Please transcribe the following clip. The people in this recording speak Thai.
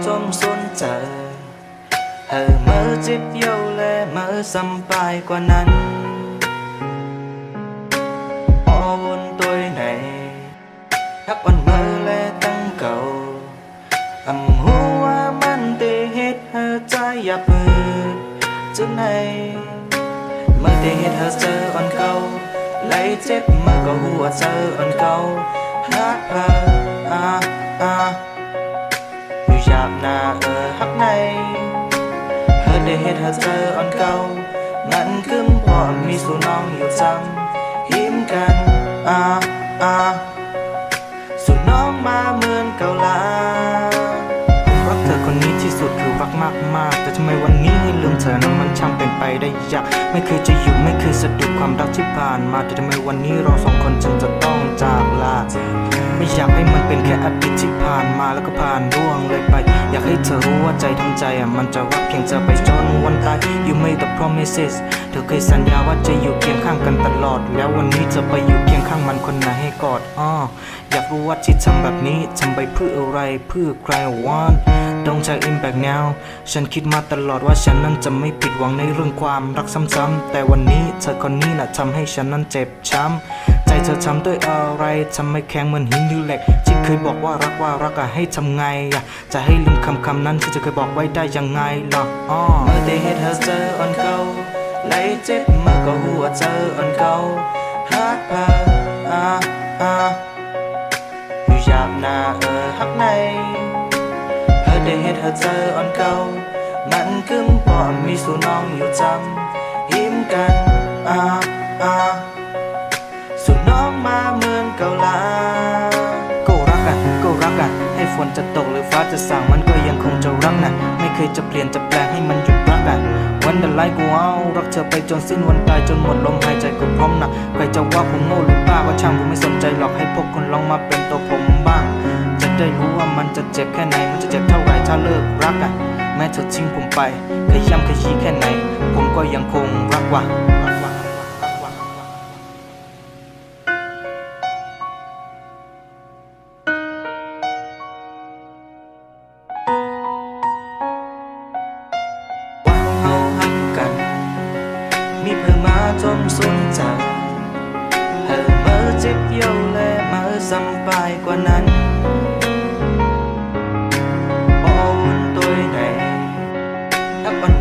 trong xuân chờ hờ mơ chip yêu lệ mơ xăm bài qua năn o buồn tôi này hắc còn mơ lệ tăng cầu hua man tê hết hơ trái dập chữ này mơ tê hết hơ sơ on câu lấy chết mơ có hùa sơ on câu hát hơอยู่หยาบนาฮักในเฮอได้เฮ็ดเฮอเจออ่อนเก่ามันคือพอมีสู่น้องอยู่จำหิมกันสู่น้องมาเหมือนเก่าลารักเธอคนนี้ที่สุดคือรักมากแต่ทำไมวันนี้ให้ลืมเธอนั้นมันช่างเป็นไปได้ยากไม่เคยจะหยุดไม่เคยสะดุดความรักที่ผ่านมาแต่ทำไมวันนี้เราสองคนจึงจะต้องจากลาไม่อยากให้มันเป็นแค่อดีตที่ผ่านมาแล้วก็ผ่านร่วงเลยไปอยากให้เธอรู้ว่าใจทั้งใจมันจะรักเพียงเธอไปจนวันตาย You made the promises เธอเคยสัญญาว่าจะอยู่เคียงข้างกันตลอดแล้ววันนี้จะไปอยู่เคียงข้างมันคนไหนให้กอดอยากรู้ว่าที่ทำแบบนี้ทำไปเพื่ออะไรเพื่อใคร Want Don't check in back now ฉันคิดมาตลอดว่าฉันนั้นจะไม่ผิดหวังในเรื่องความรักซ้ำๆแต่วันนี้เธอคนนี้น่ะทำให้ฉันนั้นเจ็บช้ำใจเธอทำด้วยอะไรทำให้แข็งเหมือนหินยูเหล็กที่เคยบอกว่ารักให้ทำไงจะให้ลืมคำนั้นที่เธอเคยบอกไว้ได้ยังไงล่ะเมื่อได้เห็นเธอเจออ่อนเก่าไหลเจ็บเมื่อก็หัวเจออ่อนเก่าฮักอยู่หยาบนาฮักในได้เห็นเธอเจออ่อนเก่ามันคือพอมีสู่น้องอยู่จำหิมกันสู่น้องมาเหมือนเก่าลาก็รักให้ฝนจะตกหรือฟ้าจะสั่งมันก็ยังคงจะรักไม่เคยจะเปลี่ยนจะแปลงให้มันหยุดรักวันเดลายกูเอารักเธอไปจนสิ้นวันตายจนหมดลมหายใจก็พร้อมใครจะว่าผมโง่หรือบ้าก็ช่างผมไม่สนใจหรอกให้พวกคุณลองมาเป็นตัวผมบ้างจะได้รู้ว่ามันจะเจ็บแค่ไหนมันจะเจ็บเท่าไหร่ถ้าเลิกรักแม้เธอทิ้งผมไปขย้ำขยี้แค่ไหนผมก็ยังคงรักว่ะมีเพื่อมาจมสุดใจเธอเมื่อจิบเยี่ยวและเมื่อสัมปายกว่านั้นโอ้วุ่นตัวไหนถ้าปัน